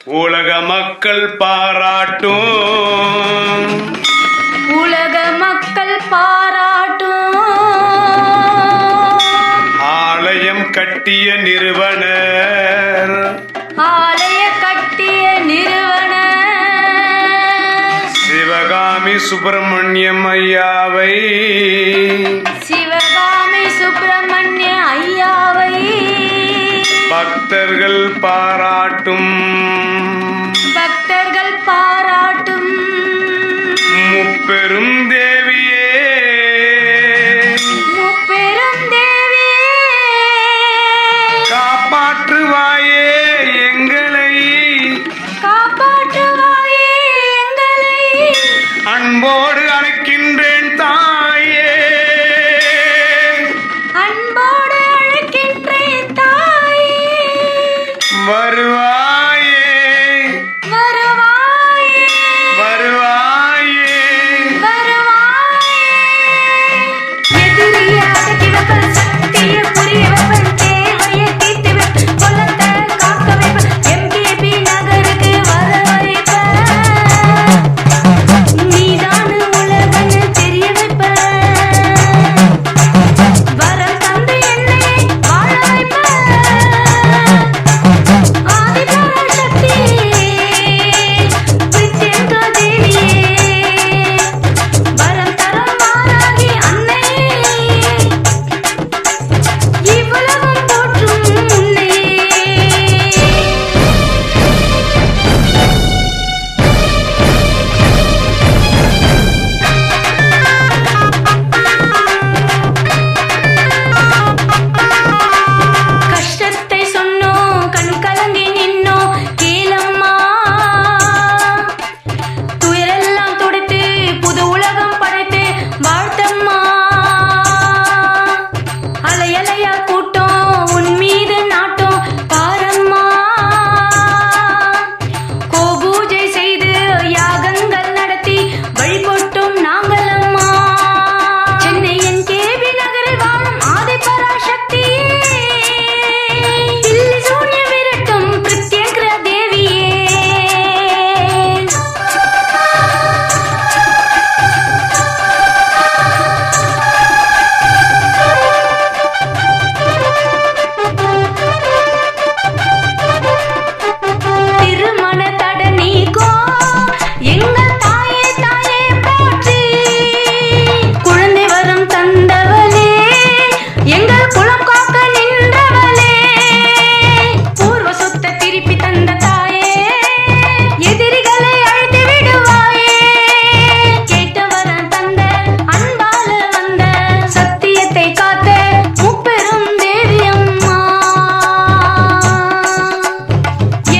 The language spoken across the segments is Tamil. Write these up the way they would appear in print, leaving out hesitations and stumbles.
உலக மக்கள் பாராட்டும், உலக மக்கள் பாராட்டும் ஆலயம் கட்டிய நிறுவனர், ஆலய கட்டிய நிறுவனர் சிவகாமி சுப்பிரமணியம் ஐயாவை, சிவகாமி சுப்பிரமணிய ஐயாவை பக்தர்கள் பாராட்டும், பக்தர்கள் பாராட்டும் முப்பெரும் தேவியே, முப்பெரும் தேவியே காப்பாற்றுவாயே எங்களை, காப்பாற்றுவாயே எங்களை அன்போடு அழைக்கின்றேன் தாயே, அன்போடு அழைக்கின்றேன் தாயே, வருவாயே வருவாயே வருவாயே. வருவாயே. எதிரியை அடக்கி வைப்பன், சக்தியை புரிய வைப்பன், தேவையை தீர்த்து வைப்பன், குலத்தை காக்க வைப்பன், MKB நகருக்கு வர வைப்பன். நீதானு உலகன்னு தெரிய வைப்பன். வரம் தந்து என்னை வாழ வைப்பன். ஆதிபராசக்தி பிரித்யங்கா தேவியே, வரம் தரும் வாராகி அன்னையே, இவ்வுலகம் போற்றும் உன்னையே. கஷ்டத்தை சொன்னோம், கண் கலங்கி நின்னோம், கேளம்மா. துயரெல்லாம் துடைத்து புது உலகம் படைத்து வாழ்த்தம்மா. அலையலையா கூட்டம் உன் மீது நாட்டம் பாரம்மா. கோபூஜை செய்து யாகங்கள் நடத்தி வழிபட்டோம் நாங்கள் அம்மா. சென்னையின் KB நகரில் வாழும் ஆதிபராசக்தியே, தில்லி சூன்ய விரட்டும் பிரித்யங்கரா தேவியே. திருமண தடை நீக்கும் எங்கள் தாயே, தாயே போற்றி. குழந்தை வரம் தந்தவளே, எங்கள் குலம் காக்க நின்றவளே, பூர்வ சொத்தை திருப்பி தந்த தாயே, எதிரிகளை அழைத்து விடுவாயே. கேட்ட வரம் தந்த அன்பால வந்த சத்தியத்தை காத்த முப்பெரும் தேவி அம்மா.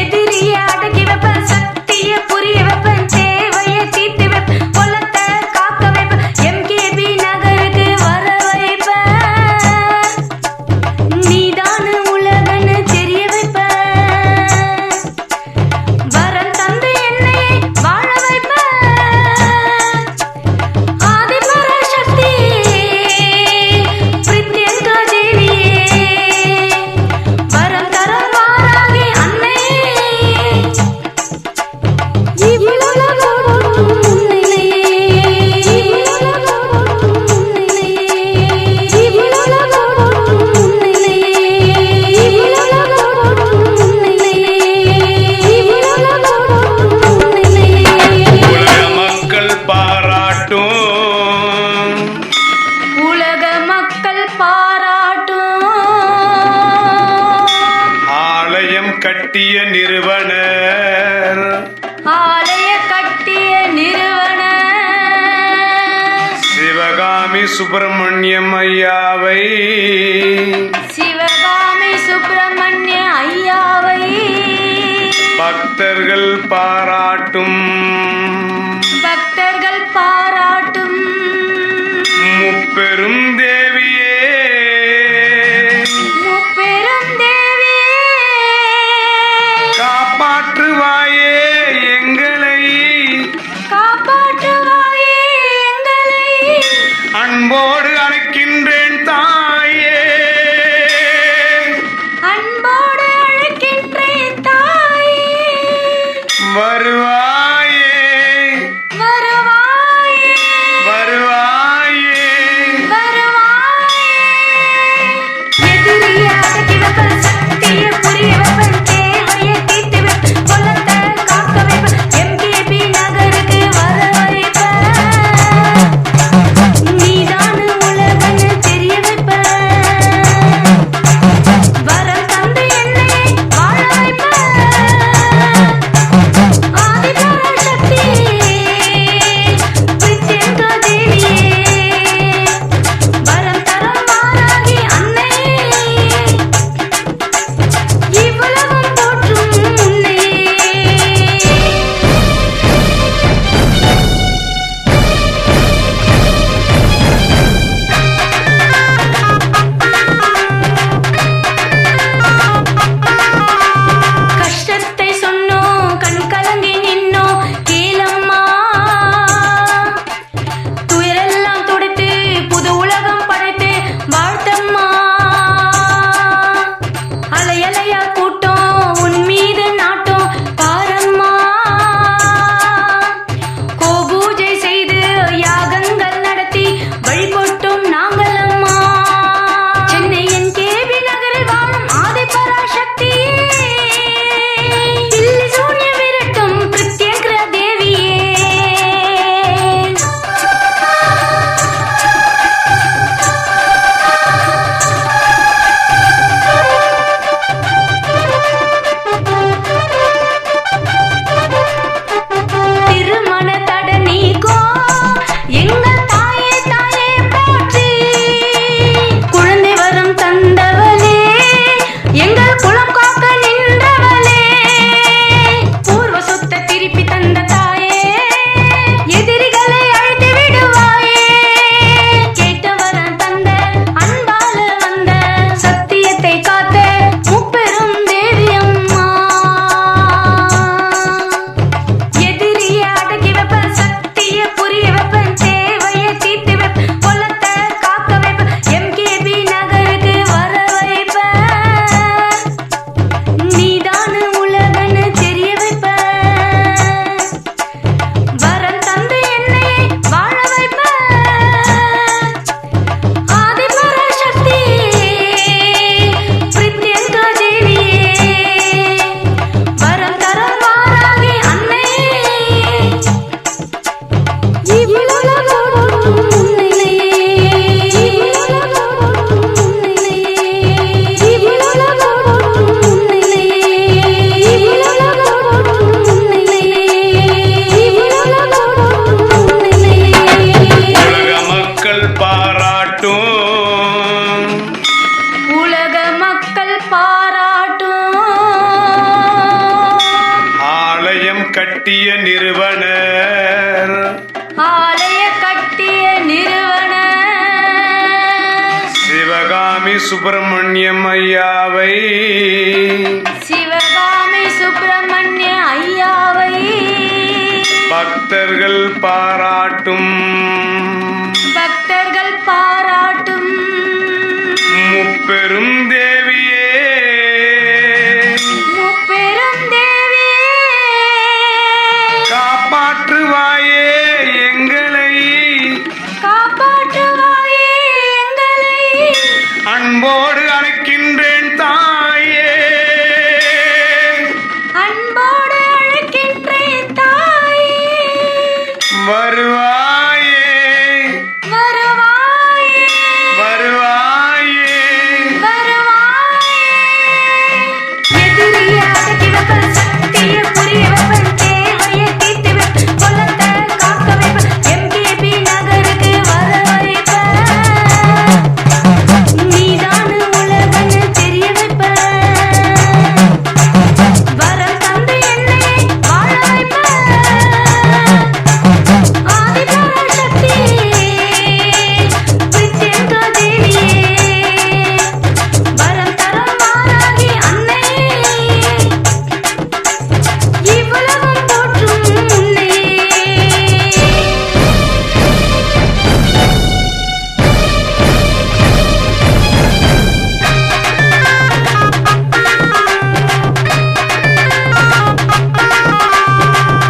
எதிரியை அடக்கி வைப்பன், சக்தியை புரிய வைப்பன், தேவையை தீர்த்து வைப்பன், குலத்தை காக்க வைப்பன், MKB நகருக்கு வர வைப்பன். நீதானு உலகன்னு தெரிய வைப்பன். வரம் தந்து என்னை வாழ வைப்பன். ஆதிபராசக்தி பிரித்யங்கா தேவியே, வரம் தரும் வாராகி அன்னையே, இவ்வுலகம் போற்றும் உன்னையே, இவ்வுலகம் போற்றும் உன்னையே, இவ்வுலகம் போற்றும் உன்னையே, இவ்வுலகம் போற்றும் உன்னையே, இவ்வுலகம் போற்றும் உன்னையே. உலக மக்கள் பாராட்டும், உலக மக்கள் பாராட்டும் ஆலயம் கட்டிய நிறுவனர், ஆலய கட்டிய நிறுவனர் சிவகாமி சுப்பிரமணியம் ஐயாவை, சிவகாமி சுப்பிரமணிய ஐயாவை பக்தர்கள் பாராட்டும், பக்தர்கள் பாராட்டும் முப்பெரும் தேவியே, முப்பெரும் தேவியே காப்பாற்றுவாயே எங்களை, காப்பாற்றுவாயே எங்களை அன்போடு அழைக்கின்றேன் தாயே, அன்போடு அழைக்கின்றேன் தாயே. கட்டிய நிறுவனர் ஆலய கட்டிய நிறுவனர் சிவகாமி சுப்பிரமணியம் ஐயாவை சிவகாமி சுப்பிரமணிய ஐயாவை பக்தர்கள் பாராட்டும் பக்தர்கள் பாராட்டும் முப்பெரும் தேவியே முப்பெரும் தேவியே காப்பாற்றுவாயே எங்களை காப்பாற்றுவாயே எங்களை அன்போடு அழைக்கின்றேன் தாயே அன்போடு அழைக்கின்றேன் தாயே வருவாயே வருவாயே வருவாயே வருவாயே எதிரியை அடக்கி வைப்பன் சக்தியை புரிய வைப்பன் தேவையை தீர்த்து வைப்பன் குலத்தை காக்க வைப்பன் எம்கேபி நகருக்கு வர வைப்பன் நீதான உலகன்னு தெரிய வைப்பன் வரம் தந்து என்னை வாழ வைப்பன் ஆதிபராசக்தி பிரித்யங்கா தேவியே வரம் தரும் மாறாகி அன்னையே இவ்வுலகம் போற்றும் உன்னையே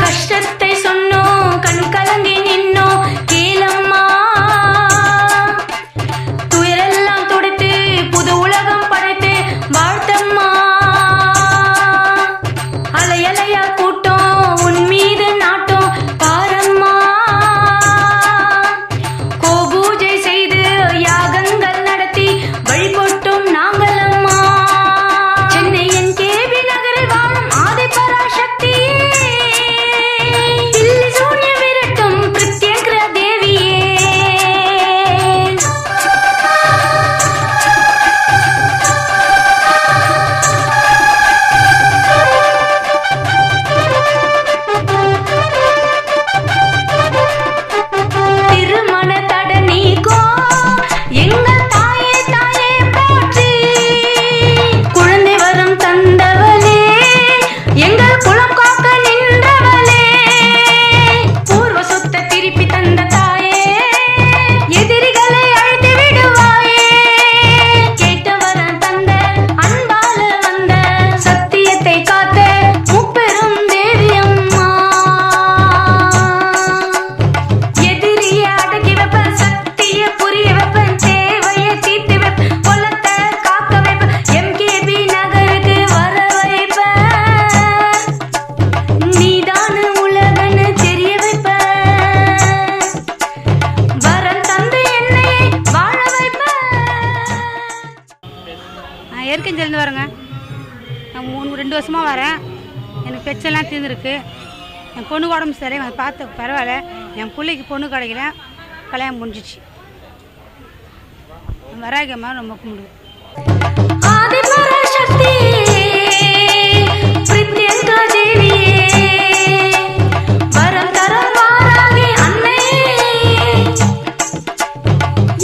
கஷ்டத்தை சொன்னோம் கண் கலங்கி நின்னோம் கேளம்மா துயரெல்லாம் துடைத்து புது உலகம் படைத்து வாழ்த்தம்மா அலையலையா கூட்டம் உன் மீது நாட்டம் பாரம்மா கோபூஜை செய்து யாகங்கள் நடத்தி வழிபட்டோம் நாங்கள் அம்மா சென்னையின் கேபி நகரில் வாழும் ஆதிபராசக்தியே தில்லி சூன்ய விரட்டும் பிரித்யங்கரா தேவியே திருமண தட நீக்கோ எங்கள் தாயே தாயே போற்றி குழந்தை வரம் தந்தவளே எங்கள் குலம் காக்க நின்றவளே பூர்வ சொத்தை திருப்பி தந்த தாயே எதிரிகளை அழைத்து விடுவாயே கேட்ட வரம் தந்த அன்பால வந்த சத்தியத்தை காத்த முப்பெரும் தேவி அம்மா எதிரியை அடக்கி வைப்பன் சக்தியை புரிய வைப்பன் தேவையை தீர்த்து வைப்பன் குலத்தை காக்க வைப்பன் எம்கேபி நகருக்கு வர வைப்பன் நீதான உலகன்னு தெரிய வைப்பன் வரம் தந்து என்னை வாழ வைப்பன் நான் ஏற்கனவே வரேங்க. நான் 2 வருஷமாக வரேன். எனக்கு பெச்செல்லாம் தீர்ந்துருக்கு. என் பொண்ணு உடம்பு சரி பார்த்து பரவாயில்ல. என் பிள்ளைக்கு பொண்ணு கிடைக்கல, கல்யாணம் முடிஞ்சிச்சு. வராகம்மா ரொம்ப கும்பிடுவேன். ஆதிபராசக்தி பிரித்யங்கா தேவியே வரம் தரும் வாராகி அன்னையே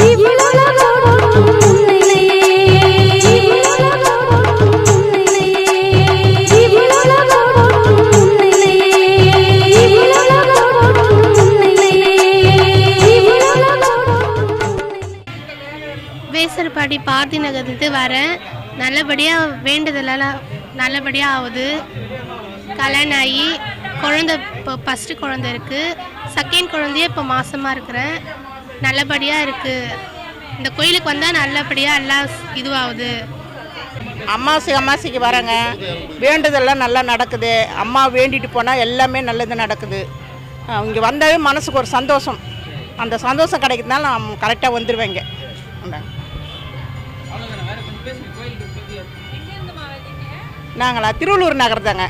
இவ்வுலகம் போற்றும் உன்னையே இவ்வுலகம் போற்றும் உன்னையே இவ்வுலகம் போற்றும் உன்னையே இவ்வுலகம் போற்றும் உன்னையே இவ்வுலகம் போற்றும் வேசர்பாடி பாரதி நகர்லேருந்து வரேன். நல்லபடியாக வேண்டுதலெல்லாம் நல்லபடியாக ஆகுது. கல்யாணம் ஆகி குழந்த இப்போ ஃபஸ்ட்டு குழந்த இருக்குது. செகண்ட் குழந்தையே இப்போ மாசமாக இருக்கிறேன். நல்லபடியாக இருக்குது. இந்த கோயிலுக்கு வந்தால் நல்லபடியாக எல்லாம் இதுவாகுது. அமாவாசைக்கு வரேங்க. வேண்டுதெல்லாம் நல்லா நடக்குது. அம்மா வேண்டிட்டு போனால் எல்லாமே நல்லது நடக்குது. இங்கே வந்தாவே மனசுக்கு ஒரு சந்தோஷம். அந்த சந்தோஷம் கிடைக்கிறதுனால நான் கரெக்டாக வந்துடுவேங்க. நாங்களா திருவள்ளூர் நகர் தாங்க.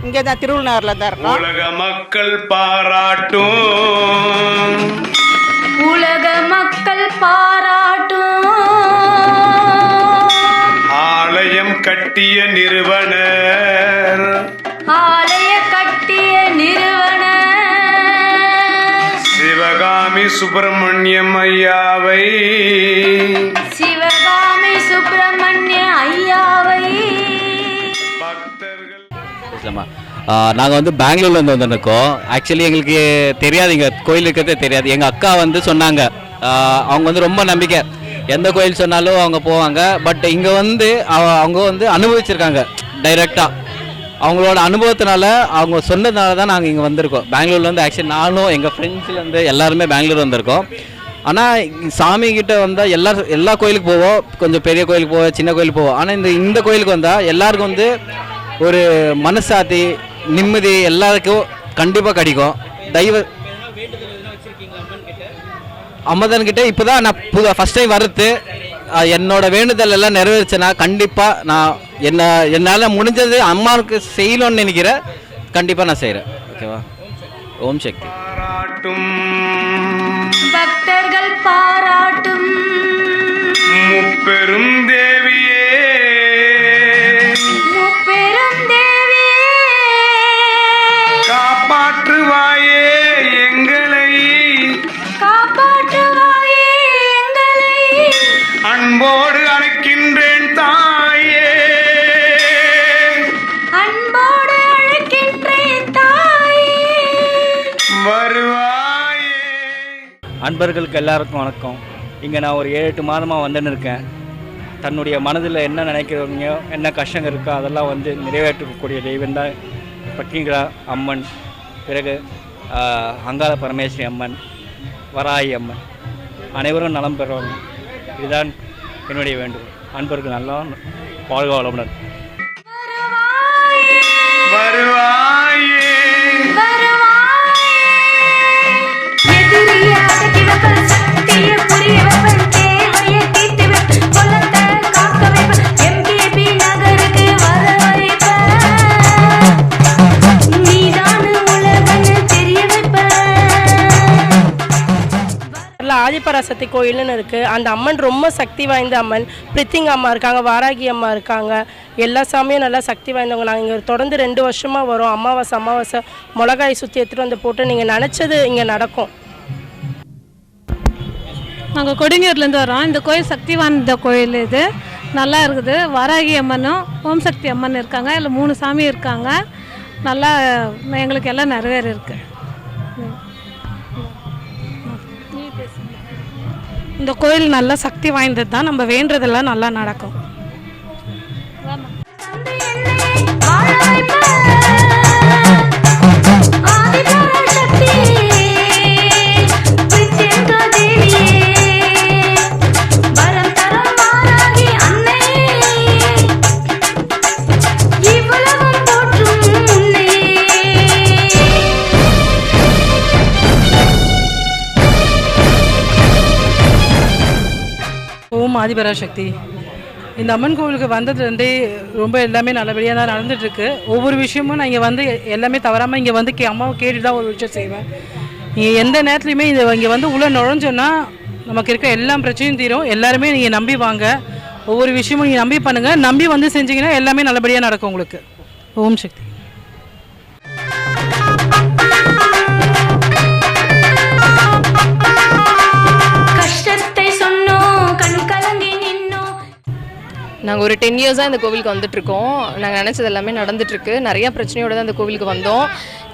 இங்கே தான் திருவள்ளூர் நகரில் தான் இருக்கோம். உலக மக்கள் பாராட்டும் உலக மக்கள் பாராட்டும் ஆலயம் கட்டிய நிறுவனர் ஆலய கட்டிய சுப்பிரமணியம் ஐயாவை சிவகாமி சுப்பிரமணிய ஐயாவை பக்தர்கள் நாங்கள் வந்து பெங்களூர்லேருந்து வந்துருக்கோம். ஆக்சுவலி எங்களுக்கு தெரியாது, இங்கே கோயில் இருக்கிறதே தெரியாது. எங்கள் அக்கா வந்து சொன்னாங்க, அவங்க வந்து ரொம்ப நம்பிக்கை, எந்த கோயில் சொன்னாலும் அவங்க போவாங்க. பட் இங்கே வந்து அவங்க வந்து அனுபவிச்சிருக்காங்க டைரெக்டாக. அவங்களோட அனுபவத்தினால அவங்க சொன்னதுனால தான் நாங்கள் இங்கே வந்திருக்கோம். பெங்களூர்லேருந்து ஆக்சுவலி நானும் எங்கள் ஃப்ரெண்ட்ஸ்லேருந்து எல்லாருமே பெங்களூர் வந்திருக்கோம். ஆனால் சாமிக்கிட்ட வந்தால் எல்லா கோயிலுக்கு போவோம், கொஞ்சம் பெரிய கோயிலுக்கு போவோம், சின்ன கோயிலுக்கு போவோம். ஆனால் இந்த கோயிலுக்கு வந்தால் எல்லாருக்கும் வந்து ஒரு மனசாத்தி நிம்மதி எல்லாருக்கும் கண்டிப்பாக கிடைக்கும். அம்மதன்கிட்ட இப்போ தான் நான் ஃபஸ்ட் டைம் வர்றது. என்னோட வேண்டுதல் எல்லாம் நிறைவேறுச்சுன்னா கண்டிப்பாக நான் என்னால் முடிஞ்சது அம்மாவுக்கு செய்யணும்னு நினைக்கிறேன். கண்டிப்பாக நான் செய்கிறேன். ஓகேவா? ஓம் சக்தி. பாராட்டும் பக்தர்கள் பாராட்டும் முப்பெரும் தேவியே முப்பெரும் தேவியே காப்பாற்றுவாயே எங்களை காப்பாற்றுவாயே எங்களை அன்போடு அழைக்கின்றேன் தாயே அன்போடு அழைக்கின்றேன் தாயே வருவாயே. அன்பர்களுக்கு எல்லாருக்கும் வணக்கம். இங்கே நான் ஒரு 7-8 மாதமாக வந்துன்னு இருக்கேன். தன்னுடைய மனதில் என்ன நினைக்கிறவங்க, என்ன கஷ்டங்கள் இருக்கோ அதெல்லாம் வந்து நிறைவேற்றக்கூடிய தெய்வம் தான் பட்டிங்களா அம்மன், பிறகு அங்காள பரமேஸ்வரி அம்மன், வராயி அம்மன். அனைவரும் நலம் பெறுவாங்க. இதுதான் என்னுடைய வேண்டுகோள். அன்பர்கள் நல்லா வாழ்க வளமுடன். வருவாயே எதிரியை அடக்கி வைப்பன், சக்தியை புரிய வைப்பன், தேவையை தீர்த்து வைப்பன், குலத்தை காக்க வைப்பன், MKB நகருக்கு வர வைப்பன். நீதானு உலகன்னு தெரிய வைப்பன். ஆதிபராசக்தி கோயில்னு இருக்குது. அந்த அம்மன் ரொம்ப சக்தி வாய்ந்த அம்மன். பிரித்திங் அம்மா இருக்காங்க, வாராகி அம்மா இருக்காங்க. எல்லா சாமியும் நல்லா சக்தி வாய்ந்தவங்க. நாங்கள் இங்கே தொடர்ந்து 2 வருஷமாக வரோம். அமாவாசை மிளகாய் சுற்றி எடுத்துகிட்டு வந்து போட்டு நீங்கள் நினச்சது இங்கே நடக்கும். நாங்கள் கொடுங்கியூர்லேருந்து வரோம். இந்த கோயில் சக்தி வாய்ந்த கோயில், இது நல்லா இருக்குது. வாராகி அம்மனும் ஓம் சக்தி அம்மன் இருக்காங்க. இல்லை 3 சாமி இருக்காங்க. நல்லா எங்களுக்கு எல்லாம் நிறைவேறி இருக்கு. இந்த கோயில் நல்லா சக்தி வாய்ந்தது தான். நம்ம வேண்டுறதெல்லாம் நல்லா நடக்கும். தந்தை என்னை வாழ வைப்பன். ஆதிபராசக்தியே, பிரித்தியங்கா தேவியே, வரம் தரும் வாராகி அன்னையே, இவ்வுலகம் போற்றும் உன்னையே. ஓம் ஆதிபராசக்தி. இந்த அம்மன் கோவிலுக்கு வந்ததுலேருந்தே ரொம்ப எல்லாமே நல்லபடியாக தான் நடந்துகிட்ருக்கு. ஒவ்வொரு விஷயமும் நான் இங்கே வந்து எல்லாமே தவறாமல் இங்கே வந்து அம்மாவை கேட்டு தான் ஒரு விஷயம் செய்வேன். நீங்கள் எந்த நேரத்துலையுமே இங்கே வந்து உள்ளே நுழைஞ்சோன்னா நமக்கு இருக்க எல்லா பிரச்சனையும் தீரும். எல்லாருமே நீங்கள் நம்பி வாங்க. ஒவ்வொரு விஷயமும் நீங்கள் நம்பி பண்ணுங்கள். நம்பி வந்து செஞ்சீங்கன்னா எல்லாமே நல்லபடியாக நடக்கும் உங்களுக்கு. ஓம் சக்தி. கஷ்டத்தை சொன்னோம், கண் கலங்கி நின்னோம். நாங்கள் ஒரு 10 இயர்ஸாக இந்த கோவிலுக்கு வந்துட்டுருக்கோம். நாங்கள் நினச்சது எல்லாமே நடந்துட்டுருக்கு. நிறையா பிரச்சனையோடு தான் இந்த கோவிலுக்கு வந்தோம்.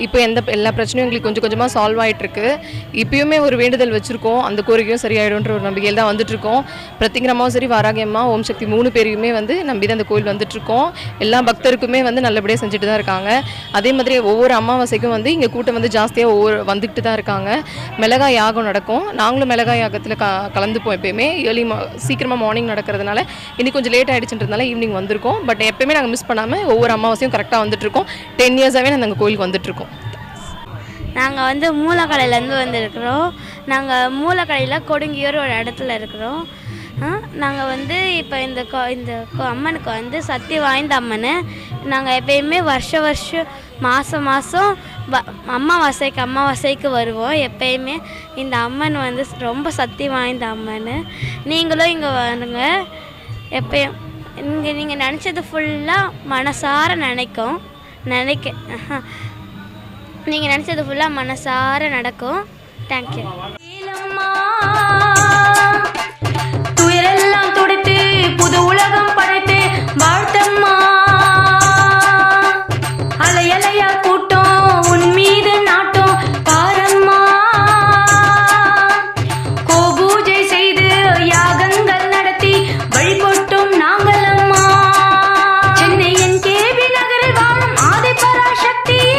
இப்போ எல்லா பிரச்சனையும் எங்களுக்கு கொஞ்சம் கொஞ்சமாக சால்வ் ஆகிட்டுருக்கு. இப்போயுமே ஒரு வேண்டுதல் வச்சுருக்கோம், அந்த கோரிக்கையும் சரியாயிடும்ன்ற ஒரு நம்பிக்கையில் தான் வந்துட்டுருக்கோம். பிரத்திங்கரமாவும் சரி, வாராகி அம்மா, ஓம் சக்தி 3 பேரையுமே வந்து நம்பி தான் இந்த கோவில் வந்துட்டுருக்கோம். எல்லா பக்தருக்குமே வந்து நல்லபடியாக செஞ்சுட்டு தான் இருக்காங்க. அதே மாதிரி ஒவ்வொரு அமாவாசைக்கும் வந்து இங்கே கூட்டம் வந்து ஜாஸ்தியாக வந்துக்கிட்டு தான் இருக்காங்க. மிளகாய் யாகம் நடக்கும். நாங்களும் மிளகாய் யாகத்தில் கலந்துப்போம். எப்போயுமே சீக்கிரமாக மார்னிங் நடக்கிறதுனால இன்னைக்கு கொஞ்சம் லேட் ஆகிடுச்சுன்றதுனால ஈவினிங் வந்திருக்கோம். பட் எப்போயுமே நாங்கள் மிஸ் பண்ணாமல் ஒவ்வொரு அமாவாசையும் கரெக்டாக வந்துட்டுருக்கோம். 10 இயர்ஸாகவே நாங்கள் கோவிலுக்கு வந்துட்டுருக்கோம். நாங்கள் வந்து மூலக்கடையிலேருந்து வந்திருக்கிறோம். நாங்கள் மூலக்கடையில் கொடுங்கியூர் ஒரு இடத்துல இருக்கிறோம். நாங்கள் வந்து இப்போ இந்த அம்மனுக்கு வந்து சக்தி வாய்ந்த அம்மன். நாங்கள் எப்பயுமே வருஷம் மாதம் அமாவாசைக்கு வருவோம். எப்பயுமே இந்த அம்மன் வந்து ரொம்ப சக்தி வாய்ந்த அம்மன். நீங்களும் இங்கே வருங்க. எப்பயும் இங்கே நீங்கள் நினச்சது ஃபுல்லாக மனசார நீங்கள் நினச்சது ஃபுல்லாக மனசார நடக்கும். தேங்க்யூ. துயரெல்லாம் துடைத்து புது உலகம் படைத்து வாழ்த்தம்மா. அலையலையா கூட்டம் உன் மீது நாட்டம் பாரம்மா. கோபூஜை செய்து யாகங்கள் நடத்தி வழிபட்டோம் நாங்கள் அம்மா. சென்னையின் கேபி நகரில் வாழும் ஆதிபராசக்தியே,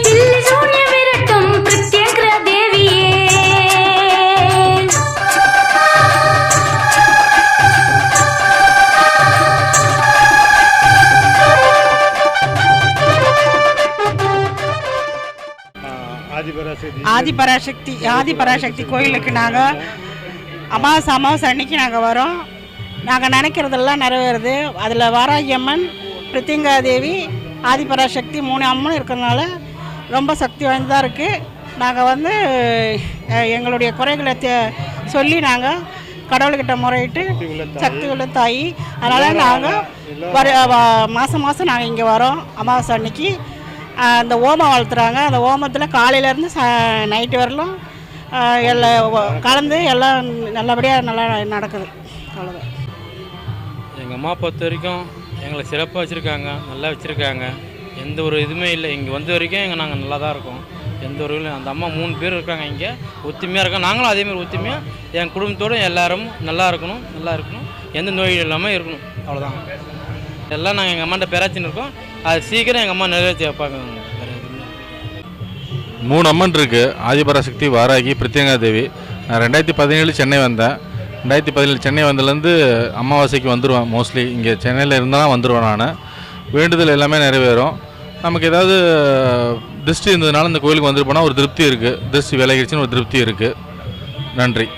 தில்லி சூன்ய விரட்டும் பிரத்யங்கிர தேவியே. ஆதிபராசக்தி கோயிலுக்கு நாங்கள் அமாவாசை அன்னைக்கு நாங்கள் வரோம். நாங்கள் நினைக்கிறதெல்லாம் நிறைவேறுது. அதில் வாராகி அம்மன், பிரித்திங்கா தேவி, ஆதிபராசக்தி 3 அம்மன் இருக்கிறதுனால ரொம்ப சக்தி வாய்ந்ததாக இருக்குது. நாங்கள் வந்து எங்களுடைய குறைகளை சொல்லி நாங்கள் கடவுள்கிட்ட முறையிட்டு சக்தி உள்ள தாயி. அதனால் நாங்கள் மாதம் நாங்கள் இங்கே வரோம். அமாவாசை அன்னைக்கு அந்த ஓமம் வளர்த்துறாங்க. அந்த ஓமத்தில் காலையிலேருந்து நைட்டு வரலும் எல்லாம் கலந்து எல்லாம் நல்லபடியாக நல்லா நடக்குது. அவ்வளோதான். எங்கள் அம்மா பொறுத்த வரைக்கும் எங்களை சிறப்பாக வச்சுருக்காங்க, நல்லா வச்சுருக்காங்க. எந்த ஒரு இதுவுமே இல்லை. இங்கே வந்த வரைக்கும் நாங்கள் நல்லா தான் இருக்கோம். எந்த ஒரு இதுவும். அந்த அம்மா 3 பேர் இருக்காங்க இங்கே, ஒத்துமையாக இருக்காங்க. நாங்களும் அதேமாதிரி ஒத்துமையாக என் குடும்பத்தோடு எல்லாரும் நல்லா இருக்கணும், எந்த நோயும் இல்லாமல் இருக்கணும். அவ்வளோதான். எல்லாம் நாங்கள் எங்கள் அம்மாட்ட பேராச்சின்னு இருக்கோம். அது சீக்கிரம் எங்கள் அம்மா நிறைவேற்றி வைப்பாங்க. 3 அம்மன் இருக்குது: ஆதிபராசக்தி, வாராகி, பிரித்திங்கா தேவி. நான் 2017 சென்னை வந்தேன். 2017 சென்னை வந்ததுலேருந்து அமாவாசைக்கு வந்துடுவேன். மோஸ்ட்லி இங்கே சென்னையில் இருந்தால் வந்துடுவேன் நான். வேண்டுதல் எல்லாமே நிறைவேறும். நமக்கு ஏதாவது திருஷ்டி இருந்ததுனால இந்த கோயிலுக்கு வந்துட்டு போனால் ஒரு திருப்தி இருக்குது. திருஷ்டி விலகிடுச்சின்னு ஒரு திருப்தி இருக்குது. நன்றி.